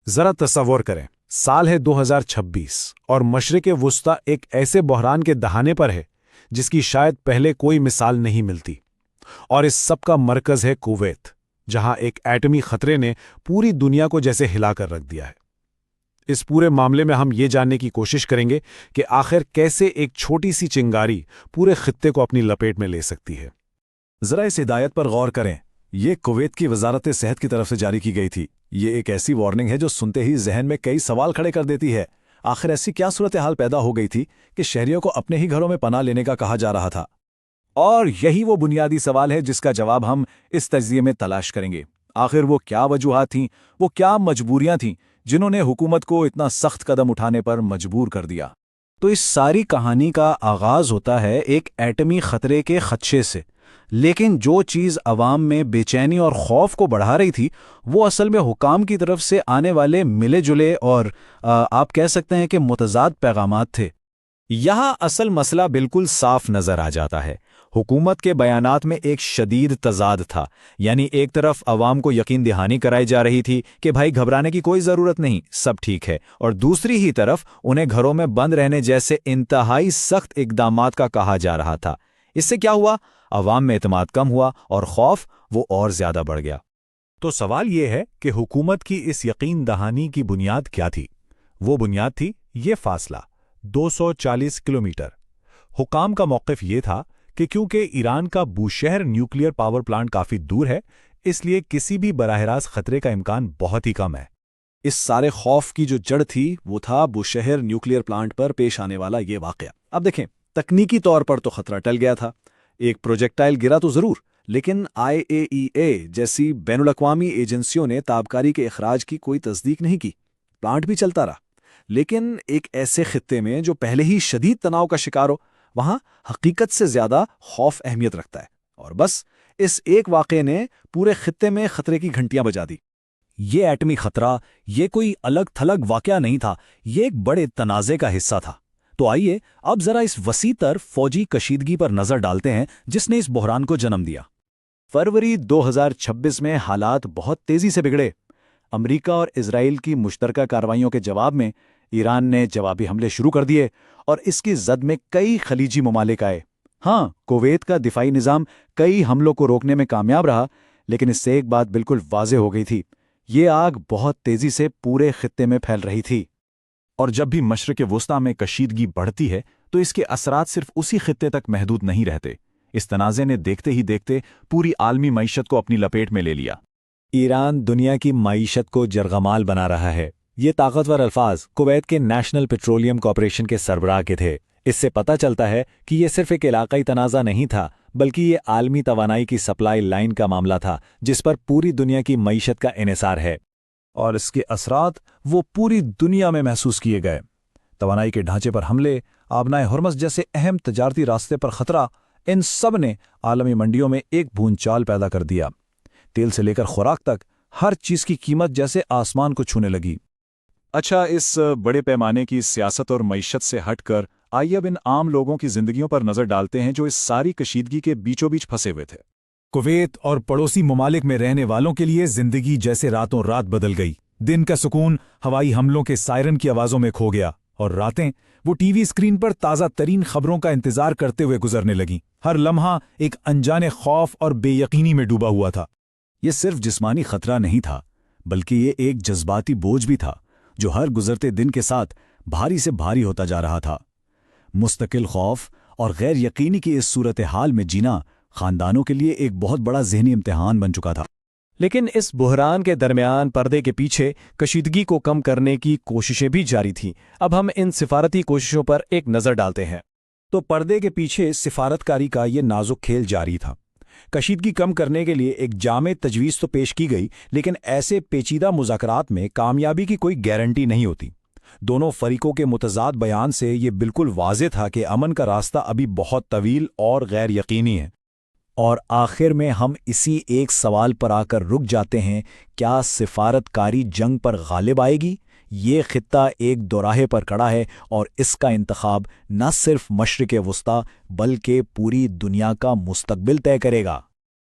ذرا تصور کریں، سال ہے 2026 اور مشرق وسطی ایک ایسے بحران کے دہانے پر ہے جس کی شاید پہلے کوئی مثال نہیں ملتی، اور اس سب کا مرکز ہے کویت، جہاں ایک ایٹمی خطرے نے پوری دنیا کو جیسے ہلا کر رکھ دیا ہے۔ اس پورے معاملے میں ہم یہ جاننے کی کوشش کریں گے کہ آخر کیسے ایک چھوٹی سی چنگاری پورے خطے کو اپنی لپیٹ میں لے سکتی ہے۔ ذرا اس ہدایت پر غور کریں، یہ کویت کی وزارت صحت کی طرف سے جاری کی گئی تھی۔ یہ ایک ایسی وارننگ ہے جو سنتے ہی ذہن میں کئی سوال کھڑے کر دیتی ہے۔ آخر ایسی کیا صورتحال پیدا ہو گئی تھی کہ شہریوں کو اپنے ہی گھروں میں پناہ لینے کا کہا جا رہا تھا؟ اور یہی وہ بنیادی سوال ہے جس کا جواب ہم اس تجزیے میں تلاش کریں گے۔ آخر وہ کیا وجوہات تھیں، وہ کیا مجبوریاں تھیں جنہوں نے حکومت کو اتنا سخت قدم اٹھانے پر مجبور کر دیا؟ تو اس ساری کہانی کا آغاز ہوتا ہے ایک ایٹمی خطرے کے خدشے سے، لیکن جو چیز عوام میں بے چینی اور خوف کو بڑھا رہی تھی وہ اصل میں حکام کی طرف سے آنے والے ملے جلے اور آپ کہہ سکتے ہیں کہ متضاد پیغامات تھے۔ یہاں اصل مسئلہ بالکل صاف نظر آ جاتا ہے۔ حکومت کے بیانات میں ایک شدید تضاد تھا، یعنی ایک طرف عوام کو یقین دہانی کرائی جا رہی تھی کہ بھائی گھبرانے کی کوئی ضرورت نہیں، سب ٹھیک ہے، اور دوسری ہی طرف انہیں گھروں میں بند رہنے جیسے انتہائی سخت اقدامات کا کہا جا رہا تھا۔ اس سے کیا ہوا؟ عوام میں اعتماد کم ہوا اور خوف وہ اور زیادہ بڑھ گیا۔ تو سوال یہ ہے کہ حکومت کی اس یقین دہانی کی بنیاد کیا تھی؟ وہ بنیاد تھی یہ فاصلہ، 240 کلومیٹر۔ حکام کا موقف یہ تھا کہ کیونکہ ایران کا بوشہر نیوکلیئر پاور پلانٹ کافی دور ہے، اس لیے کسی بھی براہ راست خطرے کا امکان بہت ہی کم ہے۔ اس سارے خوف کی جو جڑ تھی وہ تھا بوشہر نیوکلیئر پلانٹ پر پیش آنے والا یہ واقعہ۔ اب دیکھیں، تکنیکی طور پر تو خطرہ ٹل گیا تھا، ایک پروجیکٹائل گرا تو ضرور، لیکن IAEA جیسی بین الاقوامی ایجنسیوں نے تابکاری کے اخراج کی کوئی تصدیق نہیں کی۔ پلانٹ بھی چلتا رہا، لیکن ایک ایسے خطے میں جو پہلے ہی شدید تناؤ کا شکار ہو، وہاں حقیقت سے زیادہ خوف اہمیت رکھتا ہے، اور بس اس ایک واقعے نے پورے خطے میں خطرے کی گھنٹیاں بجا دی۔ یہ ایٹمی خطرہ یہ کوئی الگ تھلگ واقعہ نہیں تھا، یہ ایک بڑے تنازع کا حصہ تھا۔ تو آئیے اب ذرا اس وسیع تر فوجی کشیدگی پر نظر ڈالتے ہیں جس نے اس بحران کو جنم دیا۔ فروری 2026 میں حالات بہت تیزی سے بگڑے۔ امریکہ اور اسرائیل کی مشترکہ کارروائیوں کے جواب میں ایران نے جوابی حملے شروع کر دیے، اور اس کی زد میں کئی خلیجی ممالک آئے۔ ہاں، کویت کا دفاعی نظام کئی حملوں کو روکنے میں کامیاب رہا، لیکن اس سے ایک بات بالکل واضح ہو گئی تھی، یہ آگ بہت تیزی سے پورے خطے میں پھیل رہی تھی۔ اور جب بھی مشرق وسطی میں کشیدگی بڑھتی ہے تو اس کے اثرات صرف اسی خطے تک محدود نہیں رہتے۔ اس تنازع نے دیکھتے ہی دیکھتے پوری عالمی معیشت کو اپنی لپیٹ میں لے لیا۔ ایران دنیا کی معیشت کو جرغمال بنا رہا ہے، یہ طاقتور الفاظ کویت کے نیشنل پیٹرولیم کارپوریشن کے سربراہ کے تھے۔ اس سے پتہ چلتا ہے کہ یہ صرف ایک علاقائی تنازع نہیں تھا، بلکہ یہ عالمی توانائی کی سپلائی لائن کا معاملہ تھا جس پر پوری دنیا کی معیشت کا انحصار ہے، اور اس کے اثرات وہ پوری دنیا میں محسوس کیے گئے۔ توانائی کے ڈھانچے پر حملے، آبنائے ہرمز جیسے اہم تجارتی راستے پر خطرہ، ان سب نے عالمی منڈیوں میں ایک بھونچال پیدا کر دیا۔ تیل سے لے کر خوراک تک ہر چیز کی قیمت جیسے آسمان کو چھونے لگی۔ اچھا، اس بڑے پیمانے کی سیاست اور معیشت سے ہٹ کر آئیے اب ان عام لوگوں کی زندگیوں پر نظر ڈالتے ہیں جو اس ساری کشیدگی کے بیچوں بیچ پھنسے ہوئے تھے۔ کویت اور پڑوسی ممالک میں رہنے والوں کے لیے زندگی جیسے راتوں رات بدل گئی۔ دن کا سکون ہوائی حملوں کے سائرن کی آوازوں میں کھو گیا، اور راتیں وہ ٹی وی اسکرین پر تازہ ترین خبروں کا انتظار کرتے ہوئے گزرنے لگیں۔ ہر لمحہ ایک انجانے خوف اور بے یقینی میں ڈوبا ہوا تھا۔ یہ صرف جسمانی خطرہ نہیں تھا، بلکہ یہ ایک جذباتی بوجھ بھی تھا جو ہر گزرتے دن کے ساتھ بھاری سے بھاری ہوتا جا رہا تھا۔ مستقل خوف اور غیر یقینی کی اس صورتحال میں جینا خاندانوں کے لیے ایک بہت بڑا ذہنی امتحان بن چکا تھا۔ لیکن اس بحران کے درمیان پردے کے پیچھے کشیدگی کو کم کرنے کی کوششیں بھی جاری تھیں۔ اب ہم ان سفارتی کوششوں پر ایک نظر ڈالتے ہیں۔ تو پردے کے پیچھے سفارتکاری کا یہ نازک کھیل جاری تھا۔ کشیدگی کم کرنے کے لیے ایک جامع تجویز تو پیش کی گئی، لیکن ایسے پیچیدہ مذاکرات میں کامیابی کی کوئی گارنٹی نہیں ہوتی۔ دونوں فریقوں کے متضاد بیان سے یہ بالکل واضح تھا کہ امن کا راستہ ابھی بہت طویل اور غیر یقینی ہے۔ اور آخر میں ہم اسی ایک سوال پر آ کر رک جاتے ہیں، کیا سفارتکاری جنگ پر غالب آئے گی؟ یہ خطہ ایک دوراہے پر کھڑا ہے، اور اس کا انتخاب نہ صرف مشرق وسطی بلکہ پوری دنیا کا مستقبل طے کرے گا۔